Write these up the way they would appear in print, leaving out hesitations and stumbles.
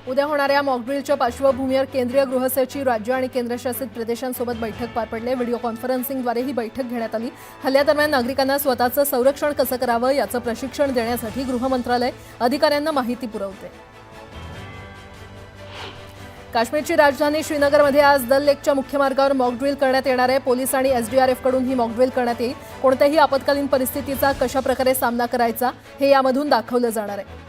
उद्या होणाऱ्या मॉकड्रिलच्या पार्श्वभूमीवर केंद्रीय गृहसचिव राज्य आणि केंद्रशासित प्रदेशांसोबत बैठक पार पडली। व्हिडिओ कॉन्फरन्सिंगद्वारे ही बैठक घेण्यात आली। हल्ल्यादरम्यान नागरिकांना स्वतःचं संरक्षण कसं करावं याचं प्रशिक्षण देण्यासाठी गृह मंत्रालय अधिकाऱ्यांना माहिती पुरवते। काश्मीरची राजधानी श्रीनगरमध्ये आज दल लेकच्या मुख्य मार्गावर मॉकड्रिल करण्यात येणार आहे। पोलीस आणि एसडीआरएफ कडून ही मॉकड्रिल करण्यात येईल। कोणत्याही आपत्कालीन परिस्थितीचा कशा प्रकारे सामना करायचा हे यामधून दाखवलं जाणार आहे।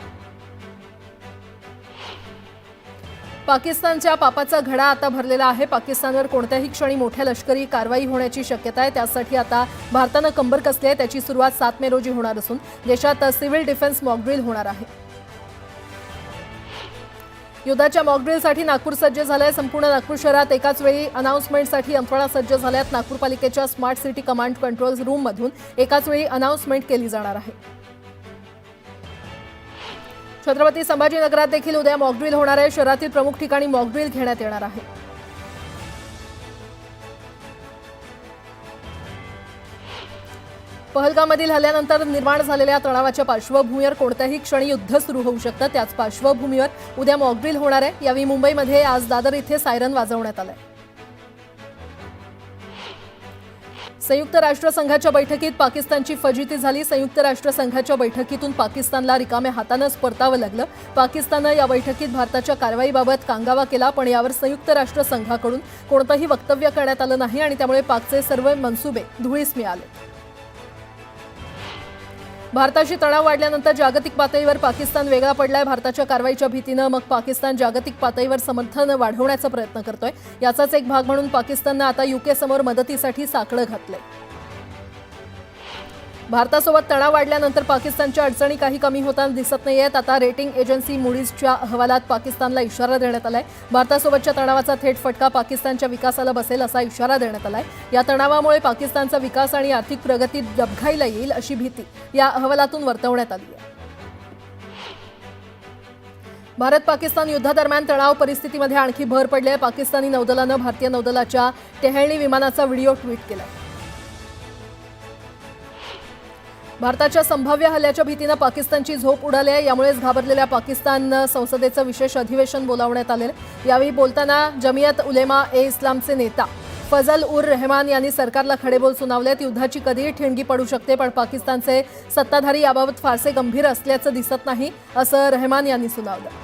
पाकिस्तानच्या पापाचा घडा आता भरलेला आहे। पाकिस्तानवर कोणत्याही क्षणी मोठ्या लष्करी कारवाई होण्याची शक्यता आहे। त्यासाठी आता भारतानं कंबर कसली आहे। त्याची सुरुवात 7 मे रोजी होणार असून देशात सिव्हिल डिफेन्स मॉकड्रिल होणार आहे। युद्धाच्या मॉकड्रिलसाठी नागपूर सज्ज झालंय। संपूर्ण नागपूर शहरात एकाच वेळी अनाउन्समेंटसाठी यंत्रणा सज्ज झाल्यात। नागपूर पालिकेच्या स्मार्ट सिटी कमांड कंट्रोल रूममधून एकाच वेळी अनाउन्समेंट केली जाणार आहे। छत्रपती संभाजीनगरात देखील उद्या मॉकड्रिल होणार आहे। शहरातील प्रमुख ठिकाणी मॉकड्रिल घेण्यात येणार आहे। पहलगाममधील हल्ल्यानंतर निर्माण झालेल्या तणावाच्या पार्श्वभूमीवर कोणत्याही क्षणी युद्ध सुरू होऊ शकतं। त्याच पार्श्वभूमीवर उद्या मॉकड्रिल होणार आहे। यावेळी मुंबईमध्ये आज दादर इथे सायरन वाजवण्यात आलंय। संयुक्त राष्ट्र संघाच्या बैठकीत पाकिस्तानची फजिती झाली। संयुक्त राष्ट्र संघाच्या बैठकीतून पाकिस्तानला रिकाम्या हातानेच परतावं लागलं। पाकिस्ताननं या बैठकीत भारताच्या कारवाईबाबत कांगावा केला, पण यावर संयुक्त राष्ट्र संघाकडून कोणतंही वक्तव्य करण्यात आलं नाही आणि त्यामुळे पाकचे सर्व मनसुबे धुळीस मिळाले। भारताशी तणाव वाढल्यानंतर जागतिक पातळीवर पाकिस्तान वेगळा पडलाय। भारताच्या कारवाईच्या भीतीनं मग पाकिस्तान जागतिक पातळीवर समर्थन वाढवण्याचा प्रयत्न करतोय। याचाच एक भाग म्हणून पाकिस्ताननं आता यूके समोर मदतीसाठी साकडं घातलंय। भारतासोबत तणाव वाढल्यानंतर पाकिस्तानच्या अडचणी काही कमी होताना दिसत नाहीयेत। आता रेटिंग एजन्सी मूडीजच्या अहवालात पाकिस्तानला इशारा देण्यात आलाय। भारतासोबतच्या तणावाचा थेट फटका पाकिस्तानच्या विकासाला बसेल असा इशारा देण्यात आलाय। या तणावामुळे पाकिस्तानचा विकास आणि आर्थिक प्रगती डबघाईला येईल अशी भीती या अहवालातून वर्तवण्यात आली आहे। भारत पाकिस्तान युद्धादरम्यान तणाव परिस्थितीमध्ये आणखी भर पडली आहे। पाकिस्तानी नौदलानं भारतीय नौदलाच्या टेहळणी विमानाचा व्हिडिओ ट्विट केला। भारताच्या संभाव्य हल्ल्याच्या भीतीनं पाकिस्तानची झोप उडाली आहे। यामुळेच घाबरलेल्या पाकिस्ताननं संसदेचं विशेष अधिवेशन बोलावण्यात आले। यावेळी बोलताना जमियत उलेमा ए इस्लामचे नेता फजल उर रहमान यांनी सरकारला खडेबोल सुनावलेत। युद्धाची कधीही ठिणगी पडू शकते, पण पाकिस्तानचे सत्ताधारी याबाबत फारसे गंभीर असल्याचं दिसत नाही, असं रहमान यांनी सुनावलं।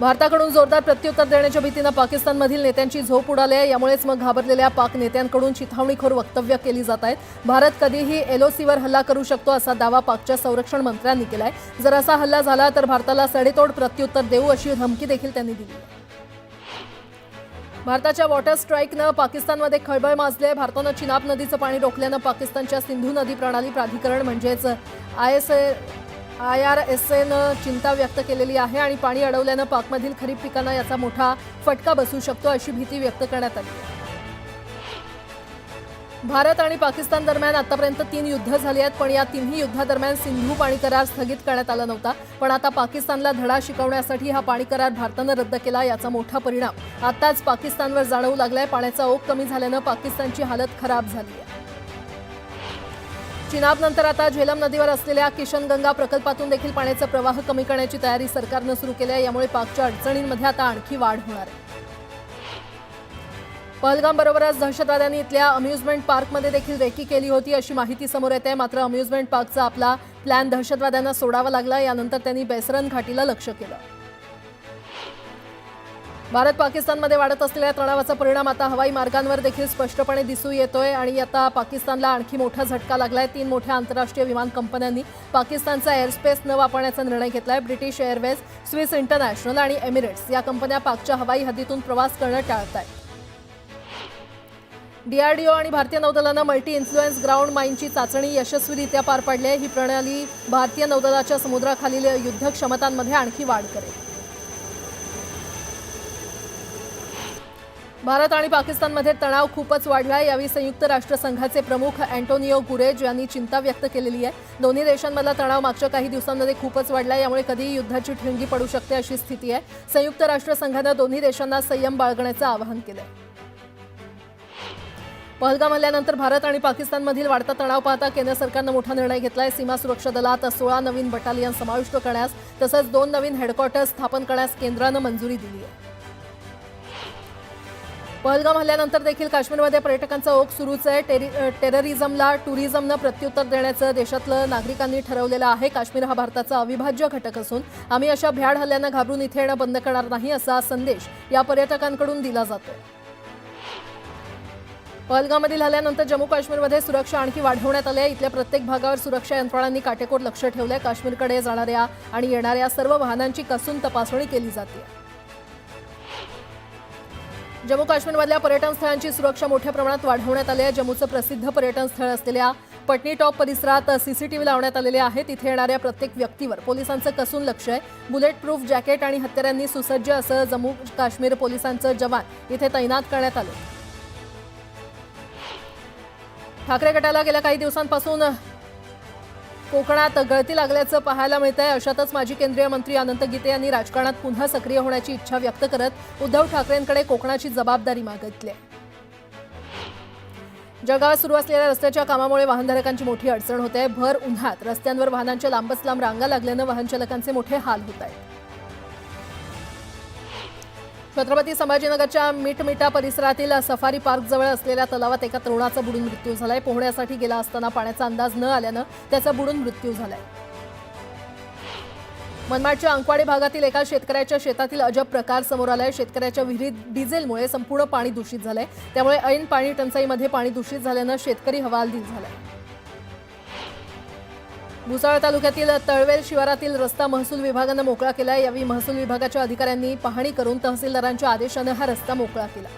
भारताकडून जोरदार प्रत्युत्तर देण्याच्या भीतीनं पाकिस्तानमधील नेत्यांची झोप उडाली आहे। यामुळेच मग घाबरलेल्या पाक नेत्यांकडून चिथावणीखोर वक्तव्य केली जात आहेत। भारत कधीही एलओसीवर हल्ला करू शकतो असा दावा पाकच्या संरक्षण मंत्र्यांनी केलाय। जर असा हल्ला झाला तर भारताला सडेतोड प्रत्युत्तर देऊ अशी धमकी देखील त्यांनी दिली आहे। भारताच्या वॉटर स्ट्राईकनं पाकिस्तानमध्ये खळबळ माजली आहे। भारतानं चिनाब नदीचं पाणी रोखल्यानं पाकिस्तानच्या सिंधू नदी प्रणाली प्राधिकरण म्हणजेच IRSAनं चिंता व्यक्त केलेली आहे आणि पाणी अडवल्यानं पाकमधील खरीप पिकांना याचा मोठा फटका बसू शकतो अशी भीती व्यक्त करण्यात आली आहे। भारत आणि पाकिस्तान दरम्यान आतापर्यंत 3 युद्ध झाली आहेत, पण या तिन्ही युद्धादरम्यान सिंधू पाणी करार स्थगित करण्यात आला नव्हता। पण आता पाकिस्तानला धडा शिकवण्यासाठी हा पाणी करार भारतानं रद्द केला। याचा मोठा परिणाम आताच पाकिस्तानवर जाणवू लागलाय। पाण्याचा ओघ कमी झाल्यानं पाकिस्तानची हालत खराब झाली आहे। चिनाबनंतर आता झेलम नदीवर असलेल्या किशनगंगा प्रकल्पातून देखील पाण्याचा प्रवाह कमी करण्याची तयारी सरकारनं सुरू केली आहे। यामुळे पाकच्या अडचणींमध्ये आता आणखी वाढ होणार आहे। पहलगामबरोबरच दहशतवाद्यांनी इथल्या अम्युजमेंट पार्कमध्ये देखील रेकी केली होती अशी माहिती समोर येते। मात्र अम्युजमेंट पार्कचा आपला प्लॅन दहशतवाद्यांना सोडावा लागला। यानंतर त्यांनी बेसरन घाटीला लक्ष्य केलं। भारत पाकिस्तानमध्ये वाढत असलेल्या तणावाचा परिणाम आता हवाई मार्गांवर देखील स्पष्टपणे दिसू येतोय आणि आता पाकिस्तानला आणखी मोठा झटका लागलाय। 3 मोठ्या आंतरराष्ट्रीय विमान कंपन्यांनी पाकिस्तानचा एअरस्पेस न वापरण्याचा निर्णय घेतलाय। ब्रिटिश एअरवेज, स्विस इंटरनॅशनल आणि एमिरेट्स या कंपन्या पाकच्या हवाई हद्दीतून प्रवास करणं टाळतायत। DRDO आणि भारतीय नौदलानं मल्टी इन्फ्लुएन्स ग्राउंड माइनची चाचणी यशस्वीरित्या पार पाडली आहे। ही प्रणाली भारतीय नौदलाच्या समुद्राखालील युद्ध क्षमतांमध्ये आणखी वाढ करेल। भारत आणि पाकिस्तानमध्ये तणाव खूपच वाढलाय। यावेळी संयुक्त राष्ट्र संघाचे प्रमुख अँटोनियो गुरेज यांनी चिंता व्यक्त केलेली आहे। दोन्ही देशांमधला तणाव मागच्या काही दिवसांमध्ये खूपच वाढलाय। यामुळे कधीही युद्धाची ठिणगी पडू शकते अशी स्थिती आहे। संयुक्त राष्ट्र संघानं दोन्ही देशांना संयम बाळगण्याचं आवाहन केलंय। पहलगाम हल्ल्यानंतर भारत आणि पाकिस्तानमधील वाढता तणाव पाहता केंद्र सरकारनं मोठा निर्णय घेतलाय. सीमा सुरक्षा दलात 16 नवीन बटालियन समाविष्ट करण्यास तसंच 2 नवीन हेडक्वार्टर्स स्थापन करण्यास केंद्रानं मंजुरी दिली आहे. पहलगाम हल्ल्यानंतर देखील काश्मीरमध्ये पर्यटकांचा ओघ सुरूच आहे. टेररिझमला टुरिझमनं प्रत्युत्तर देण्याचं देशातलं नागरिकांनी ठरवलेलं आहे. काश्मीर हा भारताचा अविभाज्य घटक असून आम्ही अशा भ्याड हल्ल्यांना घाबरून इथे येणं बंद करणार नाही असा संदेश या पर्यटकांकडून दिला जातो. पहलगाममधील हल्ल्यानंतर जम्मू काश्मीरमध्ये सुरक्षा आणखी वाढवण्यात आली आहे. इथल्या प्रत्येक भागावर सुरक्षा यंत्रणांनी काटेकोर लक्ष ठेवलंय. काश्मीरकडे जाणाऱ्या आणि येणाऱ्या सर्व वाहनांची कसून तपासणी केली जाते. जम्मू काश्मीरमधल्या पर्यटन स्थळांची सुरक्षा मोठ्या प्रमाणात वाढवण्यात आली आहे. जम्मूचं प्रसिद्ध पर्यटन स्थळ असलेल्या पटनी टॉप परिसरात सीसीटीव्ही लावण्यात आलेले आहेत. तिथे येणाऱ्या प्रत्येक व्यक्तीवर पोलिसांचं कसून लक्ष आहे. बुलेट प्रूफ जॅकेट आणि हत्यारांनी सुसज्ज असं जम्मू काश्मीर पोलिसांचं जवान इथे तैनात करण्यात आले. ठाकरे गटाला गेल्या काही दिवसांपासून कोकणात गळती लागल्याचं पाहायला मिळत आहे. अशातच माजी केंद्रीय मंत्री अनंत गीते यांनी राजकारणात पुन्हा सक्रिय होण्याची इच्छा व्यक्त करत उद्धव ठाकरेंकडे कोकणाची जबाबदारी मागितली आहे. जळगावात सुरू असलेल्या रस्त्याच्या कामामुळे वाहनधारकांची मोठी अडचण होते. भर उन्हात रस्त्यांवर वाहनांच्या लांबच लांब रांगा लागल्यानं वाहन चालकांचे मोठे हाल होत आहेत. छत्रपती संभाजीनगरच्या मिटमिटा परिसरातील सफारी पार्कजवळ असलेल्या तलावात एका तरुणाचा बुडून मृत्यू झालाय. पोहण्यासाठी गेला असताना पाण्याचा अंदाज न आल्यानं त्याचा बुडून मृत्यू झालाय. मनमाडच्या अंकवाडी भागातील एका शेतकऱ्याच्या शेतातील अजब प्रकार समोर आलाय. शेतकऱ्याच्या विहिरीत डिझेलमुळे संपूर्ण पाणी दूषित झालंय. त्यामुळे ऐन पाणी टंचाईमध्ये पाणी दूषित झाल्यानं शेतकरी हवालदिल झालाय. भुसावळ तालुक्यातील तळवेल शिवारातील रस्ता महसूल विभागानं मोकळा केलाय. यावेळी महसूल विभागाच्या अधिकाऱ्यांनी पाहणी करून तहसीलदारांच्या आदेशानं हा रस्ता मोकळा केला.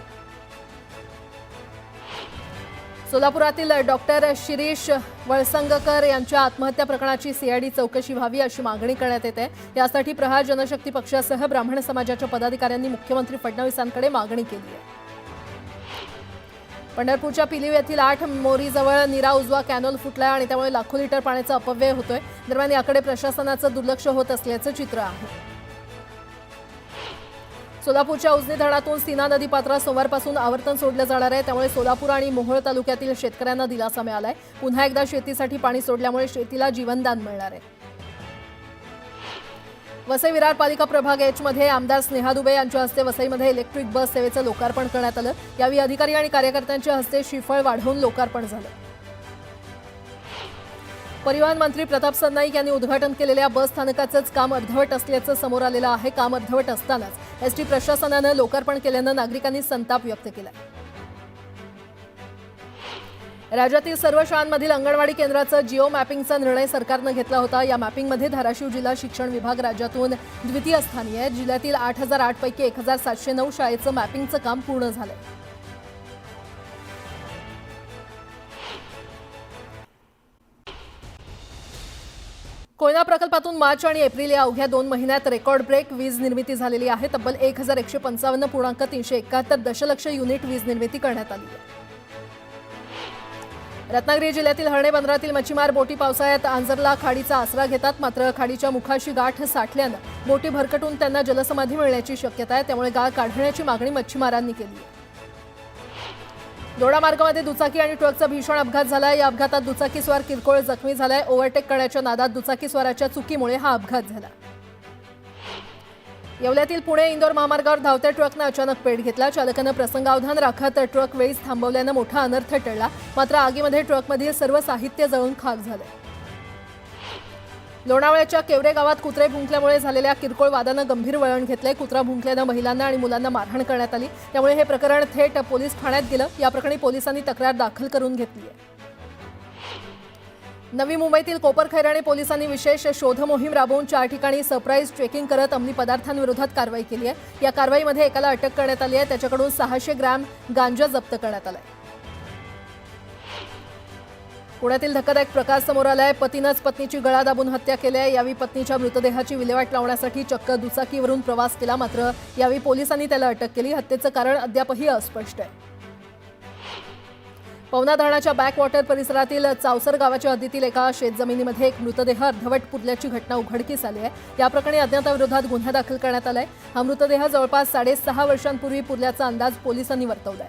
सोलापुरातील डॉक्टर शिरीष वळसंगकर यांच्या आत्महत्या प्रकरणाची सीआयडी चौकशी व्हावी अशी मागणी करण्यात येते. यासाठी प्रहार जनशक्ती पक्षासह ब्राह्मण समाजाच्या पदाधिकाऱ्यांनी मुख्यमंत्री फडणवीसांकडे मागणी केली आहे. पंढरपूरच्या पिलीव येथील 8 मोरीजवळ नीरा उजवा कॅनॉल फुटलाय आणि त्यामुळे लाखो लिटर पाण्याचा अपव्यय होतोय. दरम्यान याकडे प्रशासनाचं दुर्लक्ष होत असल्याचं चित्र आहे. सोलापूरच्या उजनी धरणातून सीना नदी पात्रात सोमवारपासून आवर्तन सोडलं जाणार आहे. त्यामुळे सोलापूर आणि मोहोळ तालुक्यातील शेतकऱ्यांना दिलासा मिळालाय. पुन्हा एकदा शेतीसाठी पाणी सोडल्यामुळे शेतीला जीवनदान मिळणार आहे. वसई विरार पालिका प्रभाग एच मध्ये आमदार स्नेहा दुबे यांच्या हस्ते वसईमध्ये इलेक्ट्रिक बस सेवेचं लोकार्पण करण्यात आलं. यावेळी अधिकारी आणि कार्यकर्त्यांच्या हस्ते श्रीफळ वाढवून लोकार्पण झालं. परिवहन मंत्री प्रताप सरनाईक यांनी उद्घाटन केलेल्या बस स्थानकाचंच काम अर्धवट असल्याचं समोर आलेलं आहे. काम अर्धवट असतानाच एसटी प्रशासनानं लोकार्पण केल्यानं नागरिकांनी संताप व्यक्त केला. राज्यातील सर्व शाळांमधील अंगणवाडी केंद्राचं जिओ मॅपिंगचा निर्णय सरकारनं घेतला होता. या मॅपिंगमध्ये धाराशिव जिल्हा शिक्षण विभाग राज्यातून द्वितीय स्थानी आहे. जिल्ह्यातील 8008 पैकी 1709 शाळेचं मॅपिंगचं काम पूर्ण झालंय. कोयना प्रकल्पातून मार्च आणि एप्रिल या अवघ्या 2 महिन्यात रेकॉर्ड ब्रेक वीज निर्मिती झालेली आहे. तब्बल 1155.371 दशलक्ष युनिट वीज निर्मिती करण्यात आली आहे. रत्नागिरी जिल्ह्यातील हर्णे बंदरातील मच्छीमार बोटी पावसाळ्यात आंजरला खाडीचा आसरा घेतात. मात्र खाडीच्या मुखाशी गाठ साठल्यानं बोटी भरकटून त्यांना जलसमाधी मिळण्याची शक्यता आहे. त्यामुळे गाळ काढण्याची मागणी मच्छीमारांनी केली आहे. दोडा मार्गामध्ये दुचाकी आणि ट्रकचा भीषण अपघात झालाय. या अपघातात दुचाकीस्वार किरकोळ जखमी झालाय. ओव्हरटेक करण्याच्या नादात दुचाकीस्वाराच्या चुकीमुळे हा अपघात झाला. येवल्यातील पुणे इंदोर महामार्गावर धावत्या ट्रकनं अचानक पेट घेतला. चालकानं प्रसंगावधान राखत ट्रक वेळीच थांबवल्यानं मोठा अनर्थ टळला. मात्र आगीमध्ये ट्रकमधील सर्व साहित्य जळून खाक झाले. लोणावळ्याच्या केवरे गावात कुत्रे भुंकल्यामुळे झालेल्या किरकोळ वादानं गंभीर वळण घेतलंय. कुत्रा भुंकल्यानं महिलांना आणि मुलांना मारहाण करण्यात आली. त्यामुळे हे प्रकरण थेट पोलीस ठाण्यात गेलं. या प्रकरणी पोलिसांनी तक्रार दाखल करून घेतली आहे. नवी मुंबईतील कोपरखैराणे पोलिसांनी विशेष शोध मोहीम राबवून 4 ठिकाणी सरप्राईज चेकिंग करत अंमली पदार्थांविरोधात कारवाई केली आहे. या कारवाईमध्ये एकाला अटक करण्यात आली आहे. त्याच्याकडून 600 ग्रॅम गांजा जप्त करण्यात आलाय. पुण्यातील धक्कादायक प्रकार समोर आलाय. पतीनंच पत्नीची गळा दाबून हत्या केली आहे. यावेळी पत्नीच्या मृतदेहाची विल्हेवाट लावण्यासाठी चक्क दुचाकीवरून प्रवास केला. मात्र यावेळी पोलिसांनी त्याला अटक केली. हत्येचं कारण अद्यापही अस्पष्ट आहे. पवना धरणाच्या बॅकवॉटर परिसरातील चावसर गावाच्या हद्दीतील एका शेतजमिनीमध्ये एक मृतदेह अर्धवट पुरल्याची घटना उघडकीस आली आहे. या प्रकरणी अज्ञाताविरोधात गुन्हा दाखल करण्यात आलाय. हा मृतदेह जवळपास 6.5 वर्षांपूर्वी पुरल्याचा अंदाज पोलिसांनी वर्तवलाय.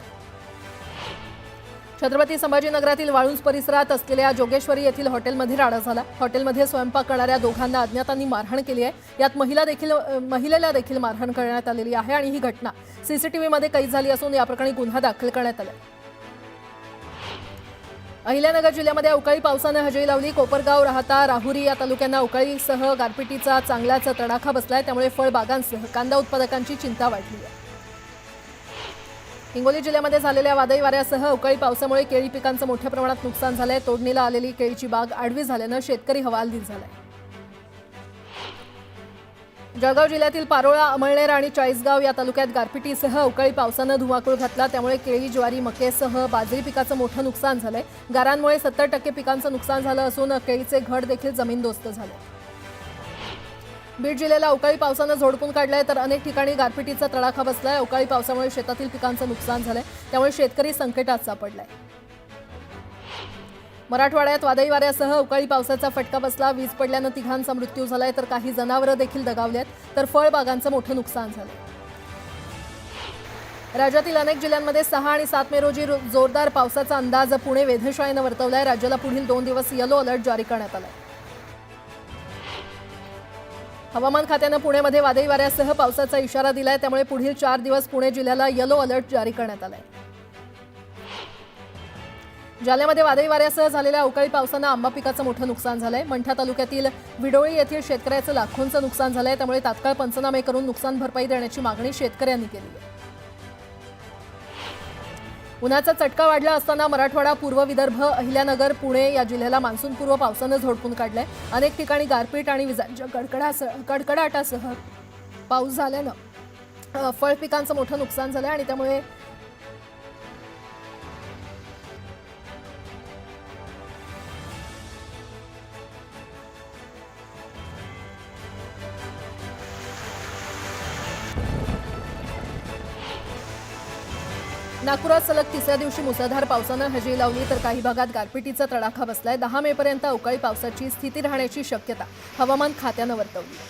छत्रपती संभाजीनगरातील वाळुंज परिसरात असलेल्या जोगेश्वरी येथील हॉटेलमध्ये राडा झाला। हॉटेलमध्ये स्वयंपाक करणाऱ्या दोघांना अज्ञातांनी मारहाण केली आहे। यात महिलेला देखील मारहाण करण्यात आलेली आहे आणि ही घटना सीसीटीव्हीमध्ये कैद झाली असून या प्रकरणी गुन्हा दाखल करण्यात आला आहे। अहिल्यानगर जिल्ह्यामध्ये अवकाळी पावसानं हजेरी लावली। कोपरगाव, राहता, राहुरी या तालुक्यांना अवकाळीसह गारपिटीचा चांगलाच तडाखा बसलाय। त्यामुळे फळबागांसह कांदा उत्पादकांची चिंता वाढली आहे। हिंगोली जिल्ह्यामध्ये झालेल्या वादळी वाऱ्यासह अवकाळी पावसामुळे केळी पिकांचं मोठ्या प्रमाणात नुकसान झालंय। तोडणीला आलेली केळीची बाग आडवी झाल्यानं शेतकरी हवालदिल झालाय। जळगाव जिल्ह्यातील पारोळा, अमळनेर आणि चाळीसगाव या तालुक्यात गारपिटीसह अवकाळी पावसानं धुमाकूळ घातला। त्यामुळे केळी, ज्वारी, मकेसह बाजरी पिकाचं मोठं नुकसान झालंय। गारांमुळे 70% पिकांचं नुकसान झालं असून केळीचे घड देखील जमीनदोस्त झाले। बीड जिल्ह्याला अवकाळी पावसानं झोडपून काढलंय तर अनेक ठिकाणी गारपिटीचा तडाखा बसलाय। अवकाळी पावसामुळे शेतातील पिकांचं नुकसान झालंय। त्यामुळे शेतकरी संकटात सापडलाय। मराठवाड्यात वादळी वाऱ्यासह अवकाळी पावसाचा फटका बसला। वीज पडल्यानं तिघांचा मृत्यू झालाय तर काही जनावरं देखील दगावली आहेत तर फळबागांचं मोठं नुकसान झालंय। राज्यातील अनेक जिल्ह्यांमध्ये 6 आणि 7 मे रोजी जोरदार पावसाचा अंदाज पुणे वेधशाळेनं वर्तवलाय। राज्याला पुढील 2 दिवस येलो अलर्ट जारी करण्यात आलाय। हवामान खात्यानं पुण्यामध्ये वादळी वाऱ्यासह पावसाचा इशारा दिलाय। त्यामुळे पुढील 4 दिवस पुणे जिल्ह्याला येलो अलर्ट जारी करण्यात आलाय। जालन्यामध्ये वादळी वाऱ्यासह झालेल्या अवकाळी पावसानं आंबा पिकाचं मोठं नुकसान झालंय। मंठा तालुक्यातील विडोळी येथील शेतकऱ्याचं लाखोंचं नुकसान झालंय। त्यामुळे तात्काळ पंचनामे करून नुकसान भरपाई देण्याची मागणी शेतकऱ्यांनी केली आहे। उन्हाचा चटका वाढला असताना मराठवाडा, पूर्व विदर्भ, अहिल्यानगर, पुणे या जिल्ह्याला मान्सूनपूर्व पावसानं झोडपून काढलंय। अनेक ठिकाणी गारपीट आणि विजांच्या कडकडाटासह पाऊस झाल्यानं फळ पिकांचं मोठं नुकसान झालंय आणि त्यामुळे नागपुरात सलग तिसऱ्या दिवशी मुसळधार पावसानं हजेरी लावली तर काही भागात गारपिटीचा तडाखा बसलाय। 10 मेपर्यंत अवकाळी पावसाची स्थिती राहण्याची शक्यता हवामान खात्यानं वर्तवली आहे।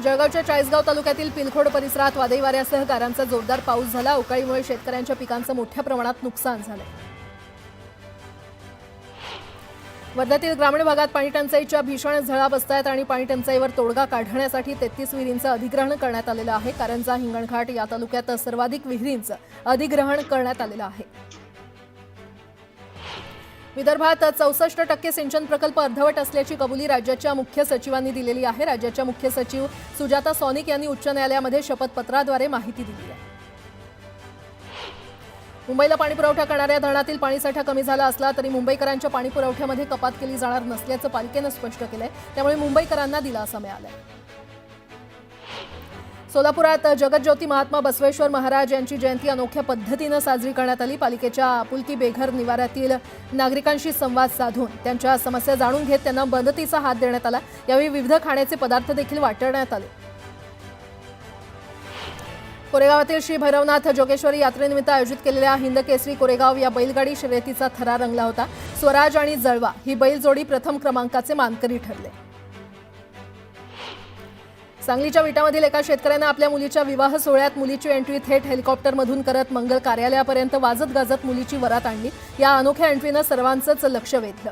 जळगावच्या चाळीसगाव तालुक्यातील पिलखोड परिसरात वादळी वाऱ्यासह गारांचा जोरदार पाऊस झाला। अवकाळीमुळे शेतकऱ्यांच्या पिकांचं मोठ्या प्रमाणात नुकसान झालंय। वर्ध्यातील ग्रामीण भागात पाणी टंचाईच्या भीषण झळा बसतायत आणि पाणी टंचाईवर तोडगा काढण्यासाठी 33 विहिरींचं अधिग्रहण करण्यात आलेलं आहे। कारंजा, हिंगणघाट या तालुक्यात सर्वाधिक विहिरींचं अधिग्रहण करण्यात आलेलं आहे। विदर्भात 64% सिंचन प्रकल्प अर्धवट असल्याची कबुली राज्याच्या मुख्य सचिवांनी दिलेली आहे। राज्याच्या मुख्य सचिव सुजाता सॉनिक यांनी उच्च न्यायालयामध्ये शपथपत्राद्वारे माहिती दिली आहे। मुंबईला पाणीपुरवठा करणाऱ्या धरणातील पाणीसाठा कमी झाला असला तरी मुंबईकरांच्या पाणीपुरवठ्यामध्ये कपात केली जाणार नसल्याचं पालिकेनं स्पष्ट केलंय। त्यामुळे मुंबईकरांना दिलासा मिळालाय। सोलापुरात जगज्योती महात्मा बसवेश्वर महाराज यांची जयंती अनोख्या पद्धतीनं साजरी करण्यात आली। पालिकेच्या आपुलकी बेघर निवाऱ्यातील नागरिकांशी संवाद साधून त्यांच्या समस्या जाणून घेत त्यांना मदतीचा हात देण्यात आला। यावेळी विविध खाण्याचे पदार्थ देखील वाटण्यात आले। कोरेगावातील श्री भैरवनाथ जोगेश्वरी यात्रेनिमित्त आयोजित केलेल्या हिंद केसरी कोरेगाव या बैलगाडी शर्यतीचा थरार रंगला होता। स्वराज आणि जळवा ही बैलजोडी प्रथम क्रमांकाचे मानकरी ठरले। सांगलीच्या विटामधील एका शेतकऱ्यानं आपल्या मुलीच्या विवाह सोहळ्यात मुलीची एंट्री थेट हेलिकॉप्टरमधून करत मंगल कार्यालयापर्यंत वाजत गाजत मुलीची वरात आणली। या अनोख्या एंट्रीनं सर्वांचंच लक्ष वेधलं।